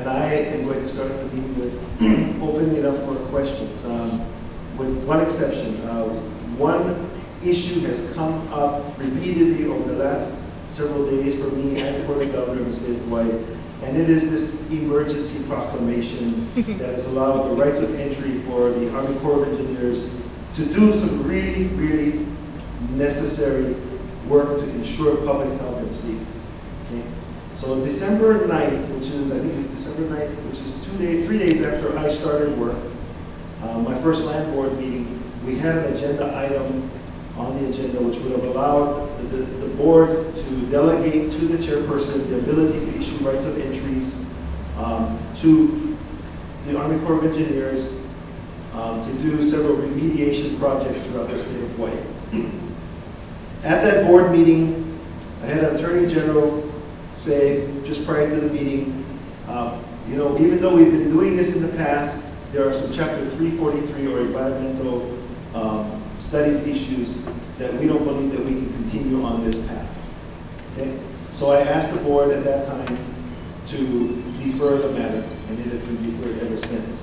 and I am going to start the meeting with opening it up for questions, with one exception. One issue has come up repeatedly over the last several days for me and for the governor of the state of Hawaii, and it is this emergency proclamation that has allowed the rights of entry for the Army Corps of Engineers to do some really, really necessary work to ensure public health and safety. Okay? So December 9th, which is, I think it's December 9th, which is 3 days after I started work, my first land board meeting, we had an agenda item on the agenda which would have allowed the board to delegate to the chairperson the ability to issue rights of entries to the Army Corps of Engineers to do several remediation projects throughout the state of Hawaii. At that board meeting, I had an Attorney General say, just prior to the meeting, you know, even though we've been doing this in the past, there are some Chapter 343 or environmental studies issues that we don't believe that we can continue on this path. Okay? So I asked the board at that time to defer the matter, and it has been deferred ever since.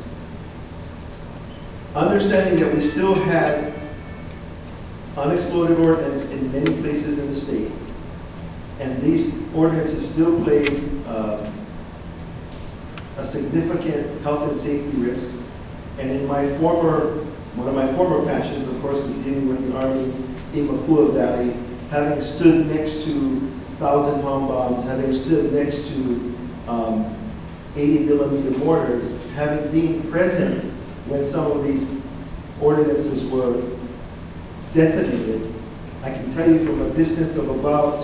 Understanding that we still had unexploded ordnance in many places in the state, and these ordinances still play a significant health and safety risk. And in one of my former passions, of course, is dealing with the Army in Makua Valley, having stood next to 1,000-pound bombs, having stood next to 80-millimeter mortars, having been present when some of these ordinances were detonated. I can tell you from a distance of about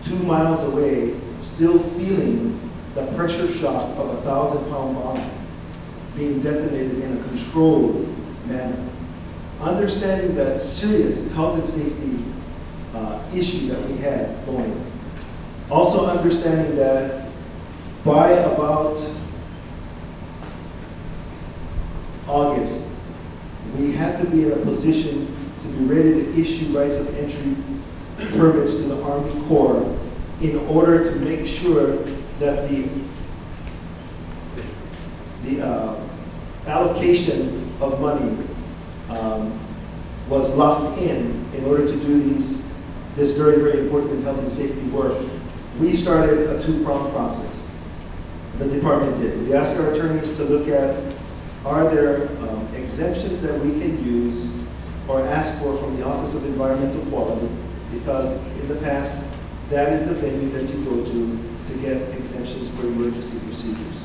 2 miles away, still feeling the pressure shock of a 1,000-pound bomb being detonated in a controlled manner. Understanding that serious health and safety issue that we had going. Also understanding that by about August, we had to be in a position to be ready to issue rights of entry permits to the Army Corps in order to make sure that the allocation of money was locked in order to do this very, very important health and safety work. We started a two-pronged process. The department did. We asked our attorneys to look at, are there exemptions that we can use or ask for from the Office of Environmental Quality, because in the past, that is the venue that you go to get exemptions for emergency procedures.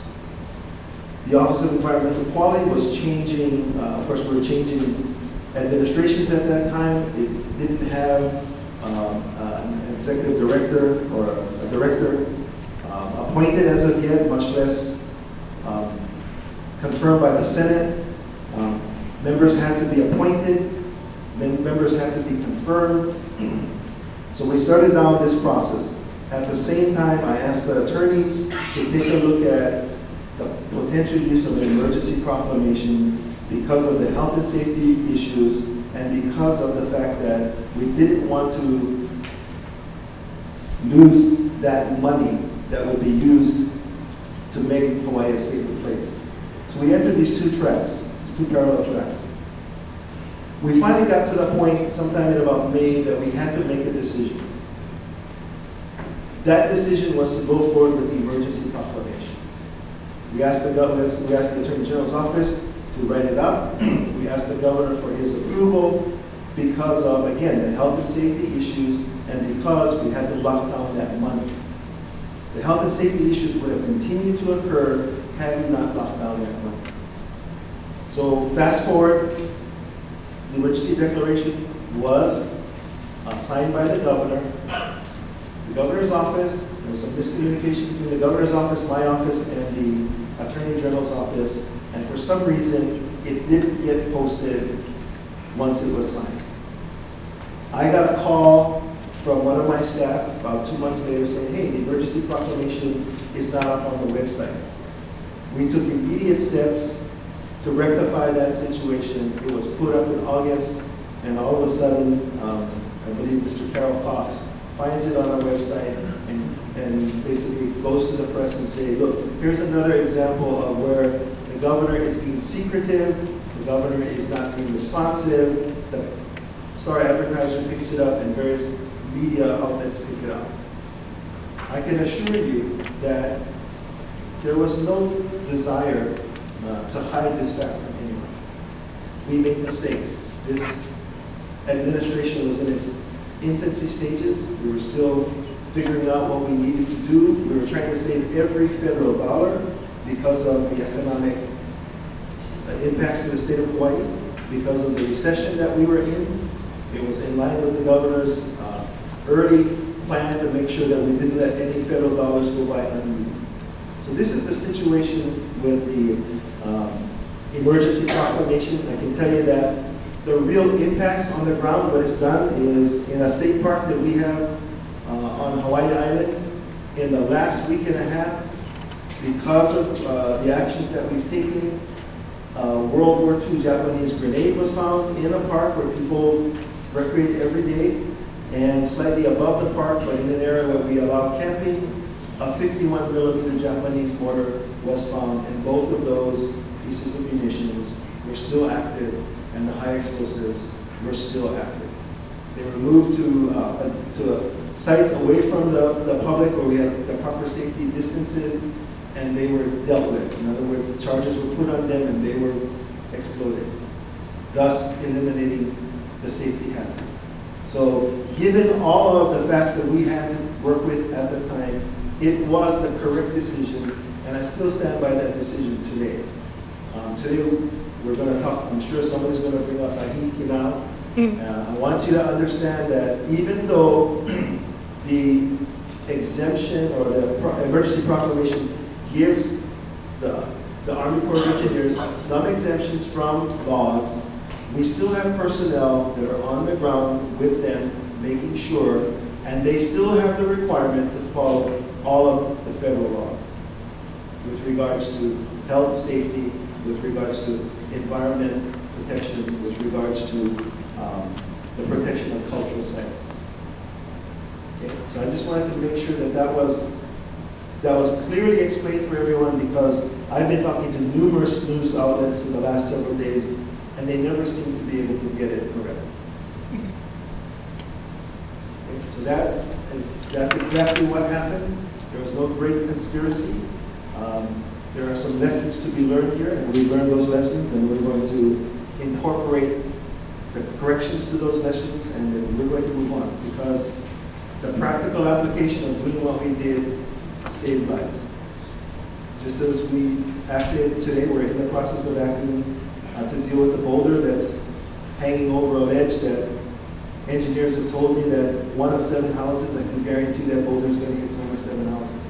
The Office of Environmental Quality was changing, of course we were changing administrations at that time. It didn't have an executive director or a director appointed as of yet, much less confirmed by the Senate. Members had to be appointed, members had to be confirmed. So we started down this process. At the same time, I asked the attorneys to take a look at the potential use of an emergency proclamation because of the health and safety issues and because of the fact that we didn't want to lose that money that would be used to make Hawaii a safer place. So we entered these two tracks, two parallel tracks. We finally got to the point sometime in about May that we had to make a decision. That decision was to go forward with the emergency proclamation. We asked the Attorney General's office to write it up. We asked the governor for his approval because of, again, the health and safety issues and because we had to lock down that money. The health and safety issues would have continued to occur had we not locked down that money. So fast forward, the emergency declaration was signed by the governor. The governor's office, there was some miscommunication between the governor's office, my office, and the Attorney General's office, and for some reason, it didn't get posted once it was signed. I got a call from one of my staff about 2 months later saying, hey, the emergency proclamation is not up on the website. We took immediate steps to rectify that situation. It was put up in August, and all of a sudden, I believe Mr. Carol Cox finds it on our website and and basically goes to the press and say, look, here's another example of where the governor is being secretive, the governor is not being responsive, the Star Advertiser picks it up, and various media outlets pick it up. I can assure you that there was no desire to hide this fact from anyone. We make mistakes. This administration was in its infancy stages. We were still figuring out what we needed to do. We were trying to save every federal dollar because of the economic impacts to the state of Hawaii, because of the recession that we were in. It was in line with the governor's early plan to make sure that we didn't let any federal dollars go by unused. So this is the situation with the emergency proclamation. I can tell you that the real impacts on the ground, what it's done is in a state park that we have on Hawaii Island, in the last week and a half, because of the actions that we've taken, World War II Japanese grenade was found in a park where people recreate every day, and slightly above the park, but in an area where we allow camping, a 51mm Japanese mortar was found, and both of those pieces of munitions were still active, and the high explosives were still active. They were moved to sites away from the public where we have the proper safety distances, and they were dealt with. In other words, the charges were put on them and they were exploded, thus eliminating the safety hazard. So given all of the facts that we had to work with at the time, it was the correct decision, and I still stand by that decision today. Today we're going to talk, I'm sure somebody's going to bring up Ahiki now. I want you to understand that even though the exemption or the emergency proclamation gives the Army Corps of Engineers some exemptions from laws, we still have personnel that are on the ground with them, making sure, and they still have the requirement to follow all of the federal laws with regards to health, safety, with regards to environment protection, with regards to the protection of cultural sites. Okay? So I just wanted to make sure that that was clearly explained for everyone, because I've been talking to numerous news outlets in the last several days, and they never seem to be able to get it correct. Okay, so that's exactly what happened. There was no great conspiracy. There are some lessons to be learned here, and we learned those lessons, and we're going to incorporate the corrections to those lessons, and then we're going to move on, because the practical application of doing what we did saved lives. Just as we acted today, we're in the process of acting to deal with the boulder that's hanging over a ledge that engineers have told me that 1 of 7 houses, I can guarantee that boulder is going to hit 1 of 7 houses.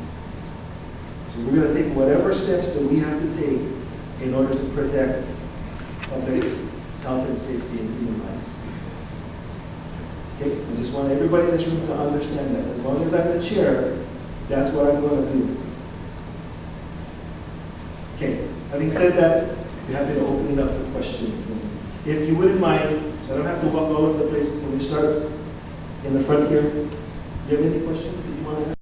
So we're going to take whatever steps that we have to take in order to protect public health and safety and human lives. Okay? I just want everybody in this room to understand that. As long as I'm the chair, that's what I'm going to do. Okay, having said that, we're happy to open it up for questions. And if you wouldn't mind, so I don't have to walk all over the place, when we start in the front here, do you have any questions that you want to ask?